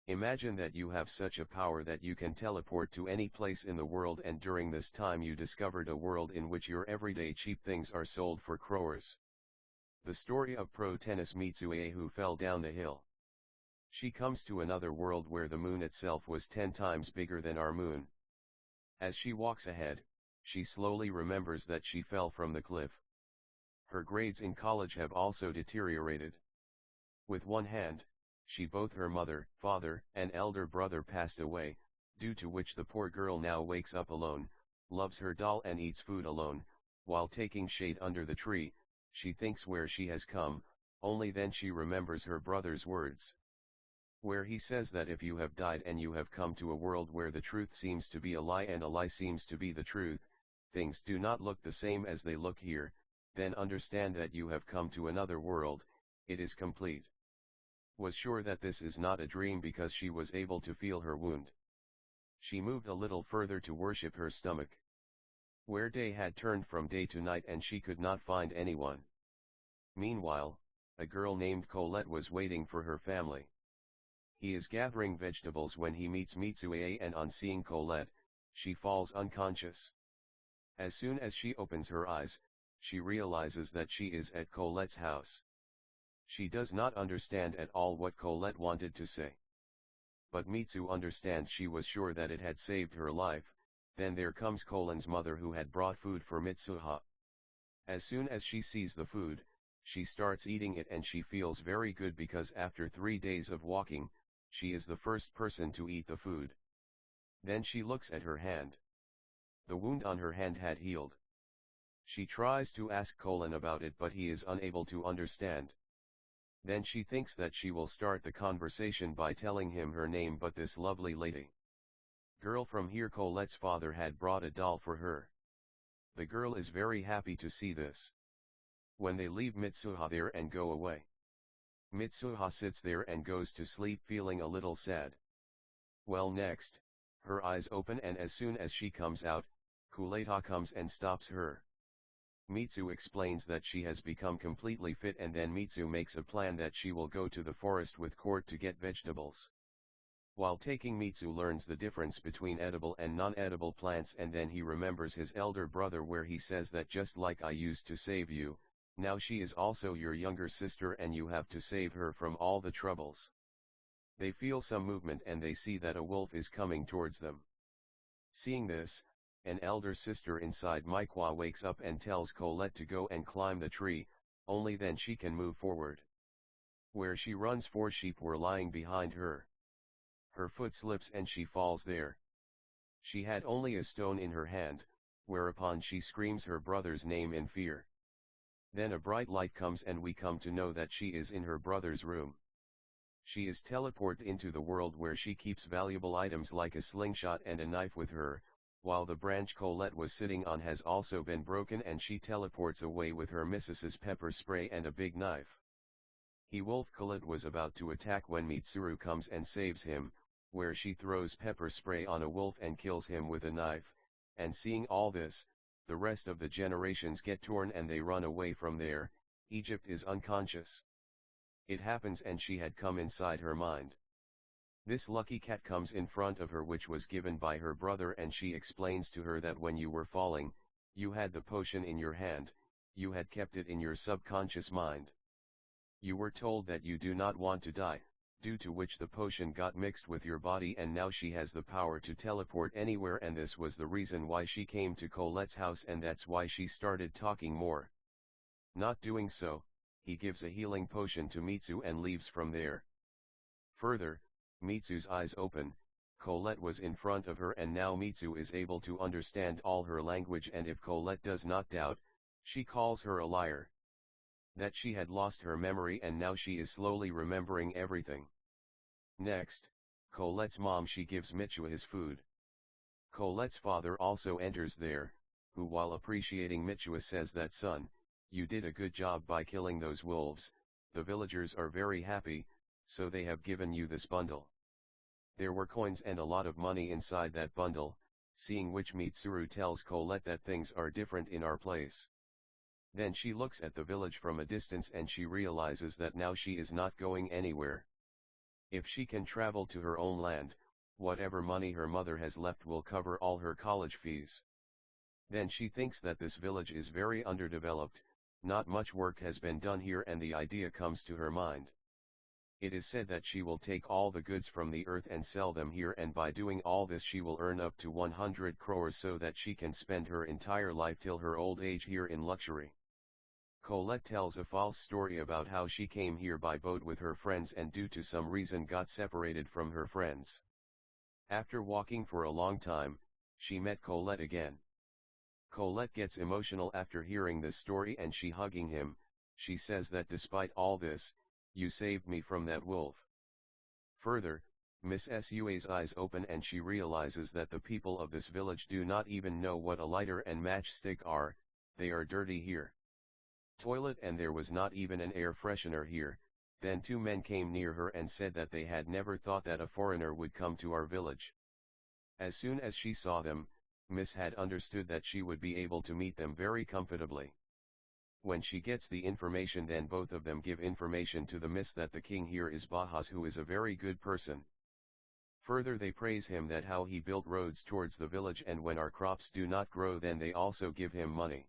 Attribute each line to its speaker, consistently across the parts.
Speaker 1: Imagine that you have such a power that you can teleport to any place in the world, and during this time you discovered a world in which your everyday cheap things are sold for crores. The story of pro tennis Mitsue who fell down the hill. She comes to another world where the moon itself was 10 times bigger than our moon. As she walks ahead, she slowly remembers that she fell from the cliff. Her grades in college have also deteriorated. With one hand, both her mother, father, and elder brother passed away, due to which the poor girl now wakes up alone, loves her doll and eats food alone. While taking shade under the tree, she thinks where she has come, only then she remembers her brother's words, where he says that if you have died and you have come to a world where the truth seems to be a lie and a lie seems to be the truth, things do not look the same as they look here, then understand that you have come to another world, it is complete. Was sure that this is not a dream because she was able to feel her wound. She moved a little further to worship her stomach, where day had turned from day to night and she could not find anyone. Meanwhile, a girl named Colette was waiting for her family. He is gathering vegetables when he meets Mitsue, and on seeing Colette, she falls unconscious. As soon as she opens her eyes, she realizes that she is at Colette's house. She does not understand at all what Colette wanted to say. But Mitsu understands. She was sure that it had saved her life. Then there comes Colin's mother who had brought food for Mitsuha. As soon as she sees the food, she starts eating it and she feels very good because after 3 days of walking, she is the first person to eat the food. Then she looks at her hand. The wound on her hand had healed. She tries to ask Colin about it but he is unable to understand. Then she thinks that she will start the conversation by telling him her name, but this lovely lady, girl from here, Colette's father had brought a doll for her. The girl is very happy to see this. When they leave Mitsuha there and go away, Mitsuha sits there and goes to sleep feeling a little sad. Well, next, her eyes open and as soon as she comes out, Kuleta comes and stops her. Mitsu explains that she has become completely fit and then Mitsu makes a plan that she will go to the forest with Court to get vegetables. While taking, Mitsu learns the difference between edible and non-edible plants and then he remembers his elder brother where he says that just like I used to save you, now she is also your younger sister and you have to save her from all the troubles. They feel some movement and they see that a wolf is coming towards them. Seeing this, an elder sister inside manhwa wakes up and tells Colette to go and climb the tree, only then she can move forward. Where she runs, 4 sheep were lying behind her. Her foot slips and she falls there. She had only a stone in her hand, whereupon she screams her brother's name in fear. Then a bright light comes and we come to know that she is in her brother's room. She is teleported into the world where she keeps valuable items like a slingshot and a knife with her, while the branch Colette was sitting on has also been broken and she teleports away with her Mrs.'s pepper spray and a big knife. Wolf Colette was about to attack when Mitsuru comes and saves him, where she throws pepper spray on a wolf and kills him with a knife, and seeing all this, the rest of the generations get torn and they run away from there. Egypt is unconscious. It happens and she had come inside her mind. This lucky cat comes in front of her which was given by her brother and she explains to her that when you were falling, you had the potion in your hand, you had kept it in your subconscious mind. You were told that you do not want to die, due to which the potion got mixed with your body and now she has the power to teleport anywhere and this was the reason why she came to Colette's house and that's why she started talking more. Not doing so, he gives a healing potion to Mitsu and leaves from there. Further, Mitsu's eyes open, Colette was in front of her and now Mitsu is able to understand all her language and if Colette does not doubt, she calls her a liar. That she had lost her memory and now she is slowly remembering everything. Next, Colette's mom she gives Mitsu his food. Colette's father also enters there, who while appreciating Mitsu says that son, you did a good job by killing those wolves, the villagers are very happy, so they have given you this bundle. There were coins and a lot of money inside that bundle, seeing which Mitsuru tells Colette that things are different in our place. Then she looks at the village from a distance and she realizes that now she is not going anywhere. If she can travel to her own land, whatever money her mother has left will cover all her college fees. Then she thinks that this village is very underdeveloped, not much work has been done here, and the idea comes to her mind. It is said that she will take all the goods from the earth and sell them here, and by doing all this she will earn up to 100 crores so that she can spend her entire life till her old age here in luxury. Colette tells a false story about how she came here by boat with her friends and due to some reason got separated from her friends. After walking for a long time, she met Colette again. Colette gets emotional after hearing this story and she hugging him, she says that despite all this, you saved me from that wolf. Further, Miss Sua's eyes open and she realizes that the people of this village do not even know what a lighter and matchstick are, they are dirty here. Toilet, and there was not even an air freshener here. Then two men came near her and said that they had never thought that a foreigner would come to our village. As soon as she saw them, Miss had understood that she would be able to meet them very comfortably. When she gets the information, then both of them give information to the Miss that the king here is Bahas, who is a very good person. Further, they praise him that how he built roads towards the village, and when our crops do not grow then they also give him money.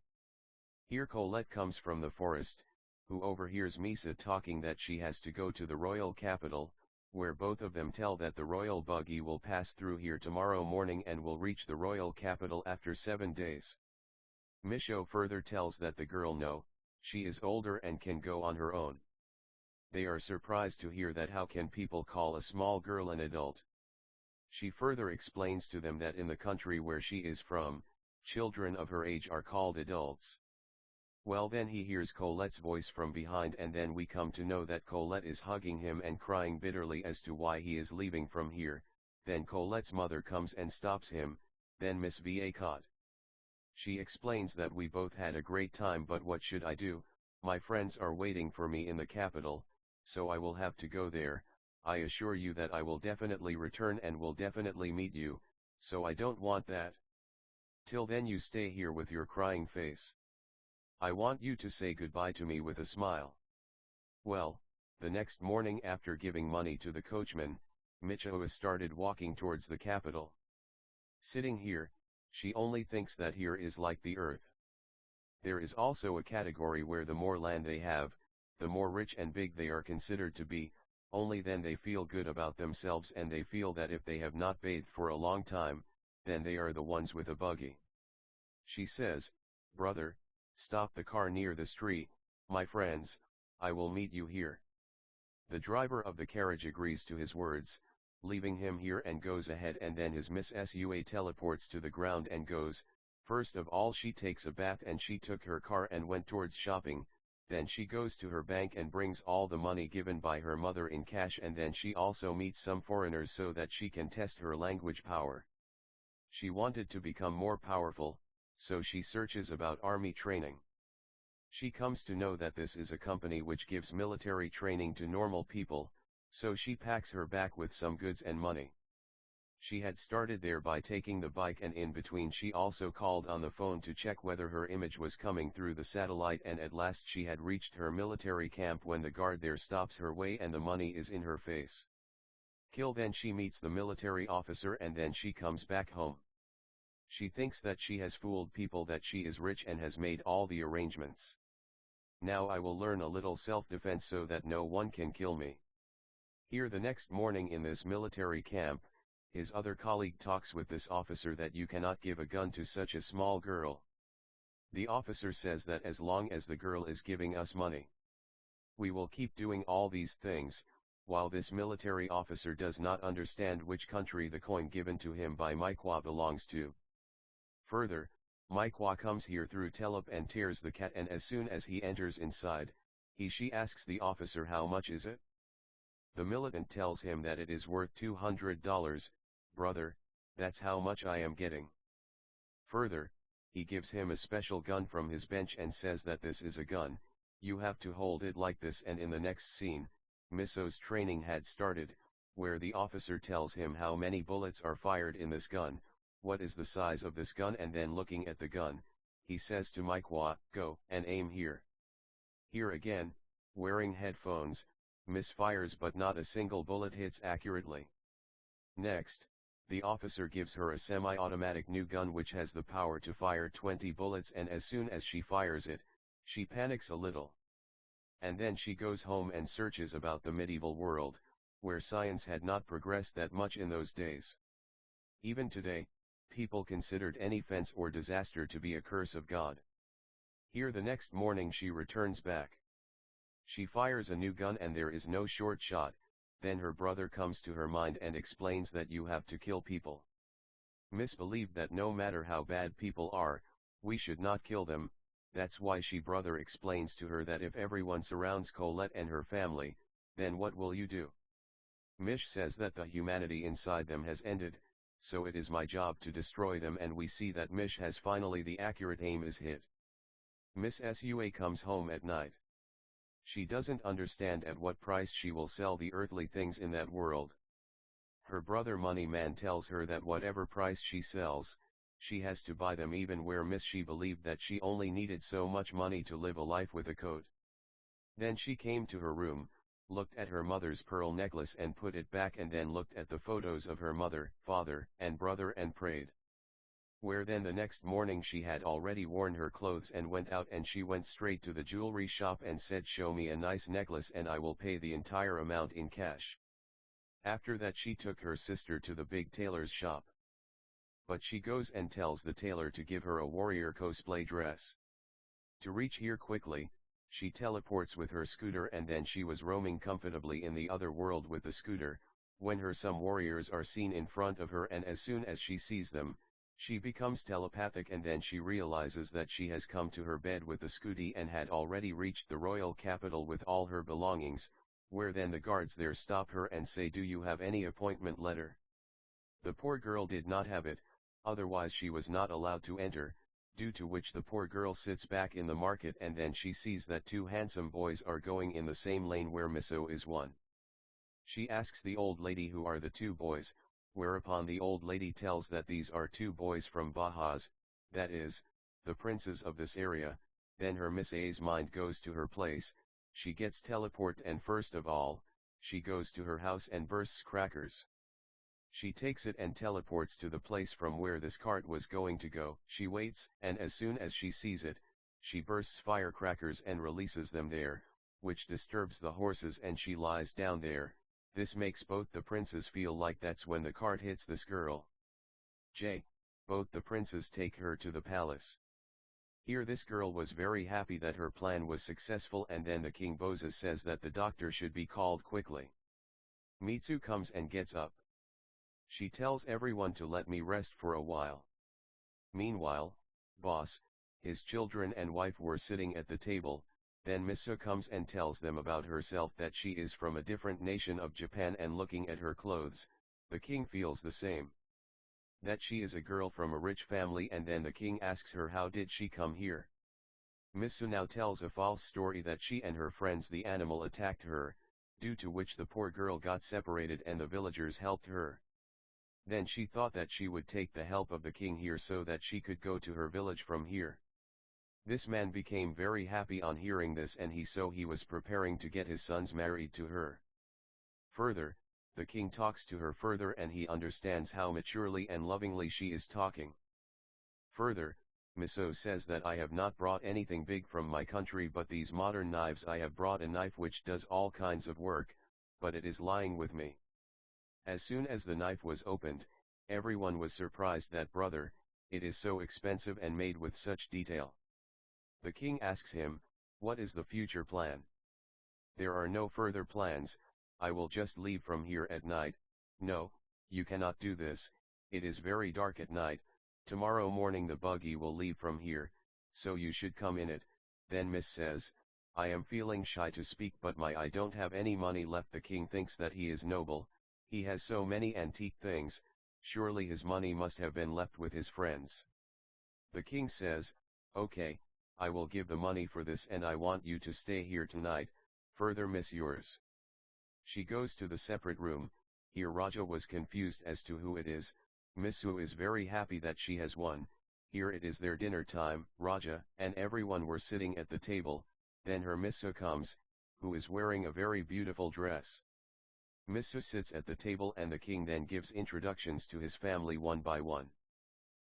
Speaker 1: Here Colette comes from the forest, who overhears Misa talking that she has to go to the royal capital, where both of them tell that the royal buggy will pass through here tomorrow morning and will reach the royal capital after 7 days. Micho further tells that the girl no, she is older and can go on her own. They are surprised to hear that how can people call a small girl an adult. She further explains to them that in the country where she is from, children of her age are called adults. Well, then he hears Colette's voice from behind, and then we come to know that Colette is hugging him and crying bitterly as to why he is leaving from here. Then Colette's mother comes and stops him, then Miss Va caught. She explains that we both had a great time, but what should I do? My friends are waiting for me in the capital, so I will have to go there. I assure you that I will definitely return and will definitely meet you, so I don't want that. Till then you stay here with your crying face. I want you to say goodbye to me with a smile. Well, the next morning after giving money to the coachman, Micho started walking towards the capital. Sitting here, she only thinks that here is like the earth. There is also a category where the more land they have, the more rich and big they are considered to be, only then they feel good about themselves, and they feel that if they have not bathed for a long time, then they are the ones with a buggy. She says, "Brother, stop the car near the street, my friends, I will meet you here." The driver of the carriage agrees to his words, leaving him here and goes ahead, and then his Miss Sua teleports to the ground and goes. First of all she takes a bath and she took her car and went towards shopping, then she goes to her bank and brings all the money given by her mother in cash, and then she also meets some foreigners so that she can test her language power. She wanted to become more powerful, so she searches about army training. She comes to know that this is a company which gives military training to normal people, so she packs her back with some goods and money. She had started there by taking the bike, and in between she also called on the phone to check whether her image was coming through the satellite, and at last she had reached her military camp when the guard there stops her way and the money is in her face. Then she meets the military officer and then she comes back home. She thinks that she has fooled people, that she is rich and has made all the arrangements. Now I will learn a little self-defense so that no one can kill me. Here the next morning in this military camp, his other colleague talks with this officer that you cannot give a gun to such a small girl. The officer says that as long as the girl is giving us money, we will keep doing all these things, while this military officer does not understand which country the coin given to him by manhwa belongs to. Further, manhwa comes here through telep and tears the cat, and as soon as he enters inside, she asks the officer how much is it? The militant tells him that it is worth $200, brother, that's how much I am getting. Further, he gives him a special gun from his bench and says that this is a gun, you have to hold it like this, and in the next scene, Miso's training had started, where the officer tells him how many bullets are fired in this gun, what is the size of this gun, and then looking at the gun, he says to manhwa, go and aim here. Here again, wearing headphones, misfires but not a single bullet hits accurately. Next, the officer gives her a semi-automatic new gun which has the power to fire 20 bullets, and as soon as she fires it, she panics a little. And then she goes home and searches about the medieval world, where science had not progressed that much in those days. Even today, people considered any fence or disaster to be a curse of God. Here the next morning she returns back. She fires a new gun and there is no short shot. Then her brother comes to her mind and explains that you have to kill people. Miss believed that no matter how bad people are, we should not kill them. That's why she brother explains to her that if everyone surrounds Colette and her family, then what will you do? Mish says that the humanity inside them has ended, so it is my job to destroy them, and we see that Mish has finally the accurate aim is hit. Miss Sua comes home at night. She doesn't understand at what price she will sell the earthly things in that world. Her brother Money Man tells her that whatever price she sells, she has to buy them, even where Miss she believed that she only needed so much money to live a life with a coat. Then she came to her room, looked at her mother's pearl necklace and put it back, and then looked at the photos of her mother, father, and brother and prayed. Where then the next morning she had already worn her clothes and went out, and she went straight to the jewelry shop and said, "Show me a nice necklace and I will pay the entire amount in cash." After that she took her sister to the big tailor's shop. But she goes and tells the tailor to give her a warrior cosplay dress. To reach here quickly, she teleports with her scooter, and then she was roaming comfortably in the other world with the scooter, when some warriors are seen in front of her, and as soon as she sees them, she becomes telepathic, and then she realizes that she has come to her bed with the scooty and had already reached the royal capital with all her belongings, where then the guards there stop her and say, "Do you have any appointment letter?" The poor girl did not have it, otherwise she was not allowed to enter, due to which the poor girl sits back in the market, and then she sees that two handsome boys are going in the same lane where Miso is one. She asks the old lady who are the two boys, whereupon the old lady tells that these are two boys from Bahas, that is, the princes of this area. Then her Miss A's mind goes to her place, she gets teleport, and first of all, she goes to her house and bursts crackers. She takes it and teleports to the place from where this cart was going to go. She waits, and as soon as she sees it, she bursts firecrackers and releases them there, which disturbs the horses, and she lies down there. This makes both the princes feel like that's when the cart hits this girl. Both the princes take her to the palace. Here this girl was very happy that her plan was successful, and then the king Boza says that the doctor should be called quickly. Mitsu comes and gets up. She tells everyone to let me rest for a while. Meanwhile, boss, his children and wife were sitting at the table. Then Miso comes and tells them about herself, that she is from a different nation of Japan, and looking at her clothes, the king feels the same. That she is a girl from a rich family, and then the king asks her how did she come here. Miso now tells a false story that she and her friends the animal attacked her, due to which the poor girl got separated and the villagers helped her. Then she thought that she would take the help of the king here so that she could go to her village from here. This man became very happy on hearing this, and he was preparing to get his sons married to her. Further, the king talks to her further, and he understands how maturely and lovingly she is talking. Further, Miso says that I have not brought anything big from my country but these modern knives. I have brought a knife which does all kinds of work, but it is lying with me. As soon as the knife was opened, everyone was surprised that, "Brother, it is so expensive and made with such detail." The king asks him, "What is the future plan?" "There are no further plans, I will just leave from here at night." "No, you cannot do this, it is very dark at night, tomorrow morning the buggy will leave from here, so you should come in it." Then Miss says, "I am feeling shy to speak, but I don't have any money left." The king thinks that he is noble, he has so many antique things, surely his money must have been left with his friends. The king says, "Okay, I will give the money for this, and I want you to stay here tonight, further miss yours." She goes to the separate room. Here Raja was confused as to who it is. Misu is very happy that she has won. Here it is their dinner time. Raja and everyone were sitting at the table. Then her Misu comes, who is wearing a very beautiful dress. Misu sits at the table and the king then gives introductions to his family one by one.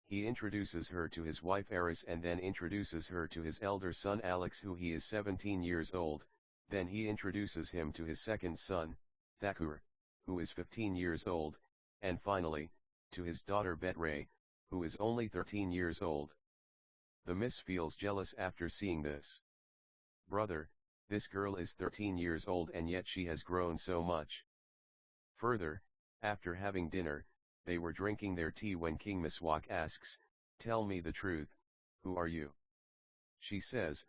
Speaker 1: He introduces her to his wife Eris and then introduces her to his elder son Alex, who he is 17 years old, then he introduces him to his second son, Thakur, who is 15 years old, and finally, to his daughter Betray, who is only 13 years old. The miss feels jealous after seeing this. Brother, this girl is 13 years old and yet she has grown so much. Further, after having dinner, they were drinking their tea when King Miswak asks, "Tell me the truth, who are you?" She says,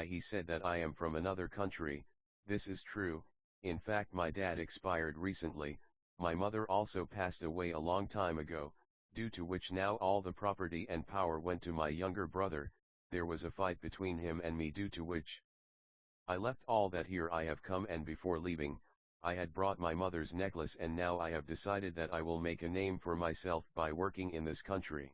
Speaker 1: he said that I am from another country. This is true. In fact my dad expired recently, my mother also passed away a long time ago, due to which now all the property and power went to my younger brother. There was a fight between him and me, due to which I left all that. Here I have come, and before leaving, I had brought my mother's necklace, and now I have decided that I will make a name for myself by working in this country.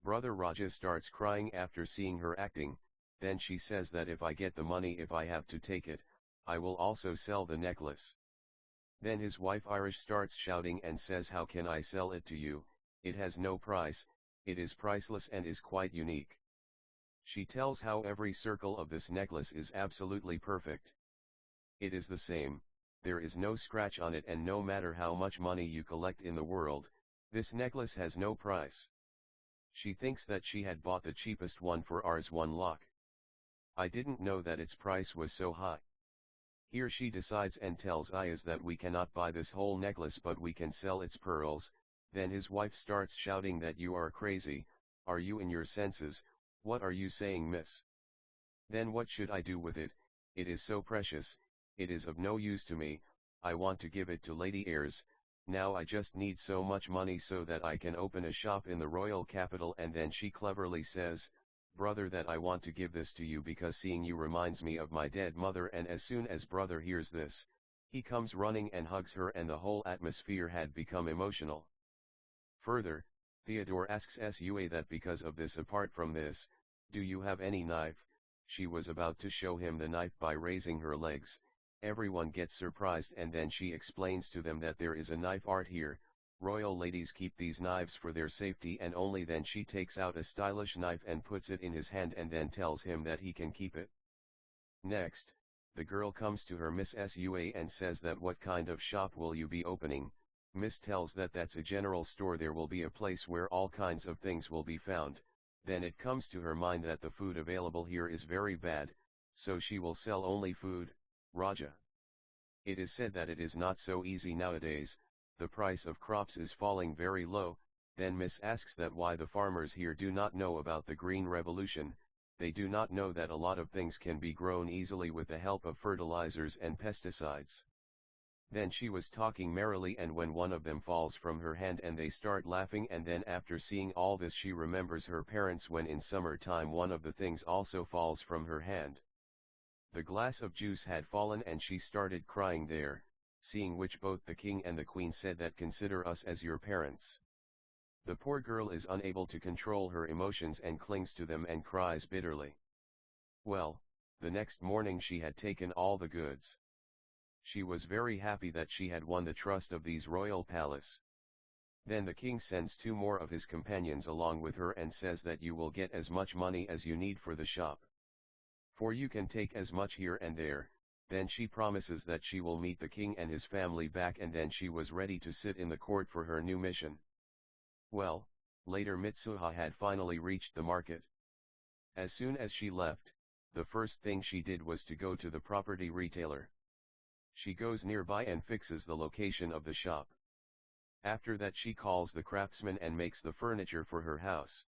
Speaker 1: Brother Raja starts crying after seeing her acting, then she says that if I get the money, if I have to take it, I will also sell the necklace. Then his wife Irish starts shouting and says, "How can I sell it to you? It has no price, it is priceless and is quite unique." She tells how every circle of this necklace is absolutely perfect. It is the same, there is no scratch on it, and no matter how much money you collect in the world, this necklace has no price. She thinks that she had bought the cheapest one for Rs 1 lakh. I didn't know that its price was so high. Here she decides and tells Ayaz that we cannot buy this whole necklace, but we can sell its pearls. Then his wife starts shouting that you are crazy, are you in your senses, what are you saying, miss? Then what should I do with it? It is so precious, it is of no use to me, I want to give it to Lady Ayres. Now I just need so much money so that I can open a shop in the royal capital. And then she cleverly says, "Brother, that I want to give this to you because seeing you reminds me of my dead mother." And as soon as brother hears this, he comes running and hugs her, and the whole atmosphere had become emotional. Further, Theodore asks Sua that because of this, apart from this, do you have any knife? She was about to show him the knife by raising her legs. Everyone gets surprised, and then she explains to them that there is a knife art here, royal ladies keep these knives for their safety, and only then she takes out a stylish knife and puts it in his hand and then tells him that he can keep it. Next, the girl comes to her Miss Sua and says that what kind of shop will you be opening? Miss tells that that's a general store, there will be a place where all kinds of things will be found. Then it comes to her mind that the food available here is very bad, so she will sell only food. Raja. It is said that it is not so easy nowadays, the price of crops is falling very low. Then Miss asks that why the farmers here do not know about the green revolution. They do not know that a lot of things can be grown easily with the help of fertilizers and pesticides. Then she was talking merrily, and when one of them falls from her hand and they start laughing, and then after seeing all this she remembers her parents when in summertime one of the things also falls from her hand. The glass of juice had fallen and she started crying there, seeing which both the king and the queen said that consider us as your parents. The poor girl is unable to control her emotions and clings to them and cries bitterly. Well, the next morning she had taken all the goods. She was very happy that she had won the trust of these royal palace. Then the king sends 2 more of his companions along with her and says that you will get as much money as you need for the shop. For you can take as much here and there. Then she promises that she will meet the king and his family back, and then she was ready to sit in the court for her new mission. Well, later Mitsuha had finally reached the market. As soon as she left, the first thing she did was to go to the property retailer. She goes nearby and fixes the location of the shop. After that she calls the craftsman and makes the furniture for her house.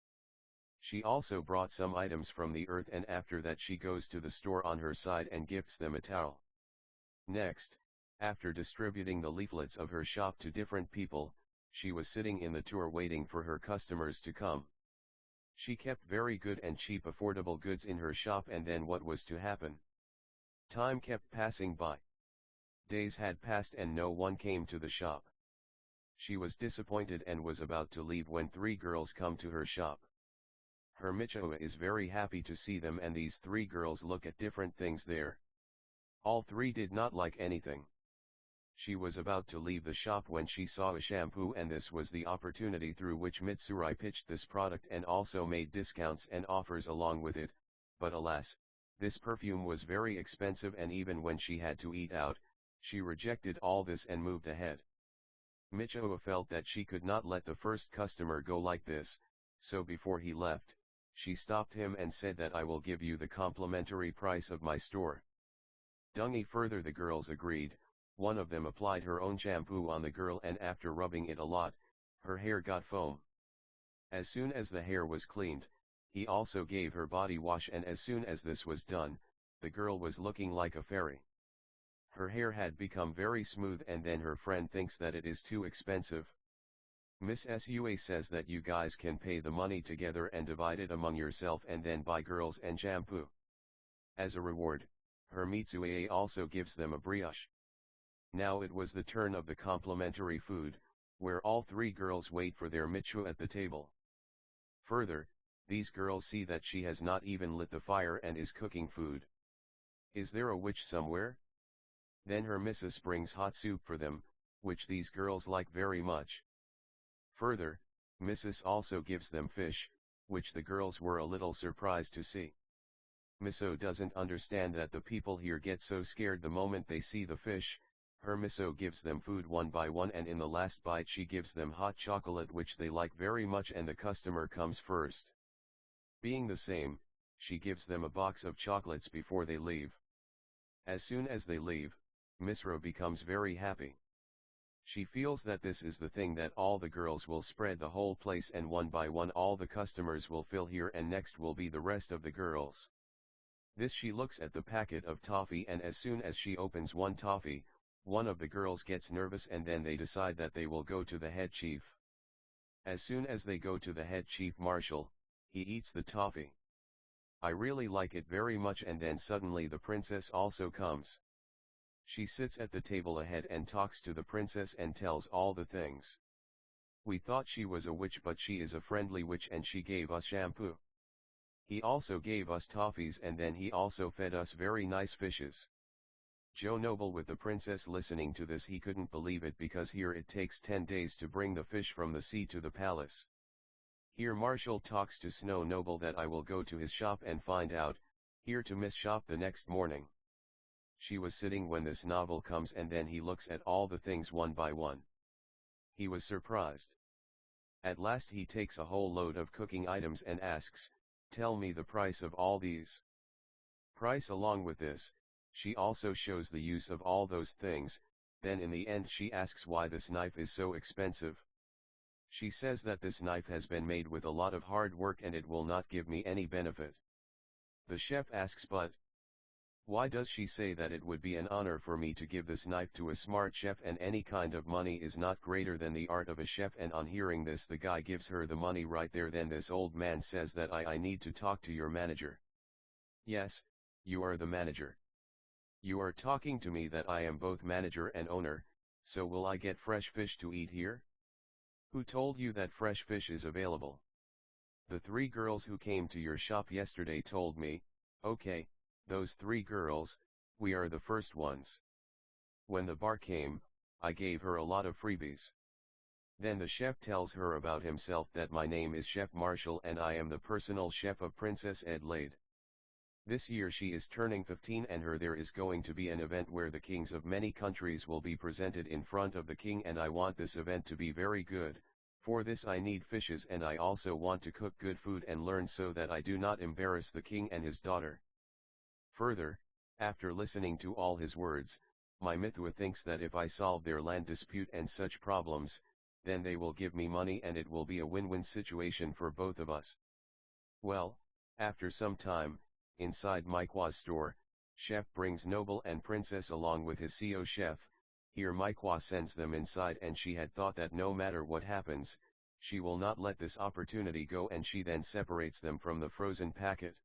Speaker 1: She also brought some items from the earth, and after that she goes to the store on her side and gifts them a towel. Next, after distributing the leaflets of her shop to different people, she was sitting in the tour waiting for her customers to come. She kept very good and cheap affordable goods in her shop, and then what was to happen? Time kept passing by. Days had passed and no one came to the shop. She was disappointed and was about to leave when 3 girls come to her shop. Her Michua is very happy to see them, and these 3 girls look at different things there. All three did not like anything. She was about to leave the shop when she saw a shampoo, and this was the opportunity through which Mitsuri pitched this product and also made discounts and offers along with it, but alas, this perfume was very expensive, and even when she had to eat out, she rejected all this and moved ahead. Michio felt that she could not let the first customer go like this, so before he left, she stopped him and said that I will give you the complimentary price of my store. Dungy further the girls agreed. One of them applied her own shampoo on the girl, and after rubbing it a lot, her hair got foam. As soon as the hair was cleaned, he also gave her body wash, and as soon as this was done, the girl was looking like a fairy. Her hair had become very smooth, and then her friend thinks that it is too expensive. Miss Sua says that you guys can pay the money together and divide it among yourself and then buy girls and shampoo. As a reward, her Mitsue also gives them a brioche. Now it was the turn of the complimentary food, where all three girls wait for their Michu at the table. Further, these girls see that she has not even lit the fire and is cooking food. Is there a witch somewhere? Then her missus brings hot soup for them, which these girls like very much. Further, Mrs. also gives them fish, which the girls were a little surprised to see. Miso doesn't understand that the people here get so scared the moment they see the fish. Her Miso gives them food one by one, and in the last bite she gives them hot chocolate, which they like very much, and the customer comes first. Being the same, she gives them a box of chocolates before they leave. As soon as they leave, Misro becomes very happy. She feels that this is the thing that all the girls will spread the whole place, and one by one all the customers will fill here, and next will be the rest of the girls. This she looks at the packet of toffee, and as soon as she opens one toffee, one of the girls gets nervous, and then they decide that they will go to the head chief. As soon as they go to the head chief marshal, he eats the toffee. I really like it very much, and then suddenly the princess also comes. She sits at the table ahead and talks to the princess and tells all the things. We thought she was a witch, but she is a friendly witch, and she gave us shampoo. He also gave us toffees, and then he also fed us very nice fishes. Joe Noble with the princess listening to this, he couldn't believe it, because here it takes 10 days to bring the fish from the sea to the palace. Here Marshall talks to Snow Noble that I will go to his shop and find out, here to Miss Shop the next morning. She was sitting when this novel comes, and then he looks at all the things one by one. He was surprised. At last he takes a whole load of cooking items and asks, tell me the price of all these. Price. Along with this, she also shows the use of all those things. Then in the end she asks why this knife is so expensive. She says that this knife has been made with a lot of hard work and it will not give me any benefit. The chef asks, but why does she say that it would be an honor for me to give this knife to a smart chef, and any kind of money is not greater than the art of a chef? And on hearing this, the guy gives her the money right there. Then this old man says that I need to talk to your manager. Yes, you are the manager. You are talking to me that I am both manager and owner, so will I get fresh fish to eat here? Who told you that fresh fish is available? The 3 girls who came to your shop yesterday told me. Okay, those 3 girls, we are the first ones. When the bar came, I gave her a lot of freebies. Then the chef tells her about himself, that my name is Chef Marshall and I am the personal chef of Princess Adelaide. This year she is turning 15, and there is going to be an event where the kings of many countries will be presented in front of the king, and I want this event to be very good. For this I need fishes, and I also want to cook good food and learn so that I do not embarrass the king and his daughter. Further, after listening to all his words, my Mithua thinks that if I solve their land dispute and such problems, then they will give me money and it will be a win-win situation for both of us. Well, after some time, inside Maikwa's store, Chef brings Noble and Princess along with his CO chef. Here Maikwa sends them inside, and she had thought that no matter what happens, she will not let this opportunity go, and she then separates them from the frozen packet.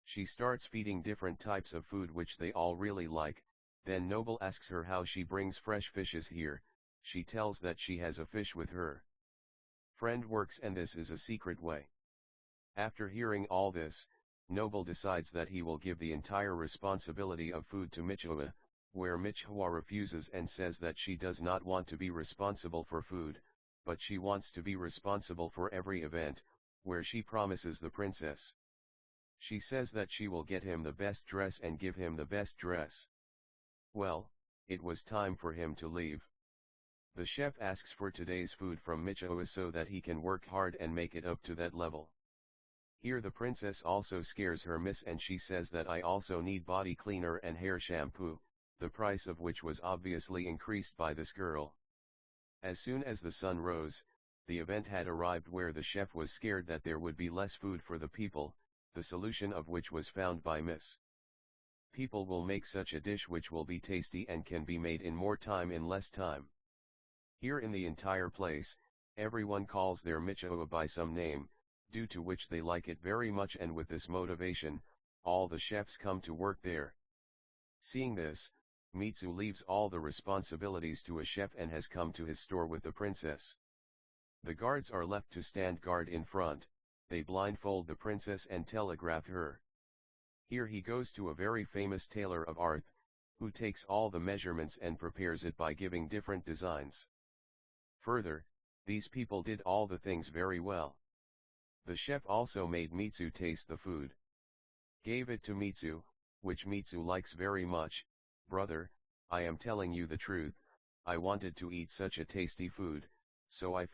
Speaker 1: She starts feeding different types of food which they all really like. Then Noble asks her how she brings fresh fishes here. She tells that she has a fish with her friend works, and this is a secret way. After hearing all this, Noble decides that he will give the entire responsibility of food to Michua, where Michua refuses and says that she does not want to be responsible for food, but she wants to be responsible for every event, where she promises the princess. She says that she will get him the best dress and give him the best dress. Well, it was time for him to leave. The chef asks for today's food from Michua so that he can work hard and make it up to that level. Here the princess also scares her miss and she says that I also need body cleaner and hair shampoo, the price of which was obviously increased by this girl. As soon as the sun rose, the event had arrived where the chef was scared that there would be less food for the people, the solution of which was found by Miss. People will make such a dish which will be tasty and can be made in more time in less time. Here in the entire place, everyone calls their Michua by some name, due to which they like it very much, and with this motivation, all the chefs come to work there. Seeing this, Mitsu leaves all the responsibilities to a chef and has come to his store with the princess. The guards are left to stand guard in front, they blindfold the princess and telegraph her. Here he goes to a very famous tailor of art, who takes all the measurements and prepares it by giving different designs. Further, these people did all the things very well. The chef also made Mitsu taste the food. Gave it to Mitsu, which Mitsu likes very much. Brother, I am telling you the truth, I wanted to eat such a tasty food, so I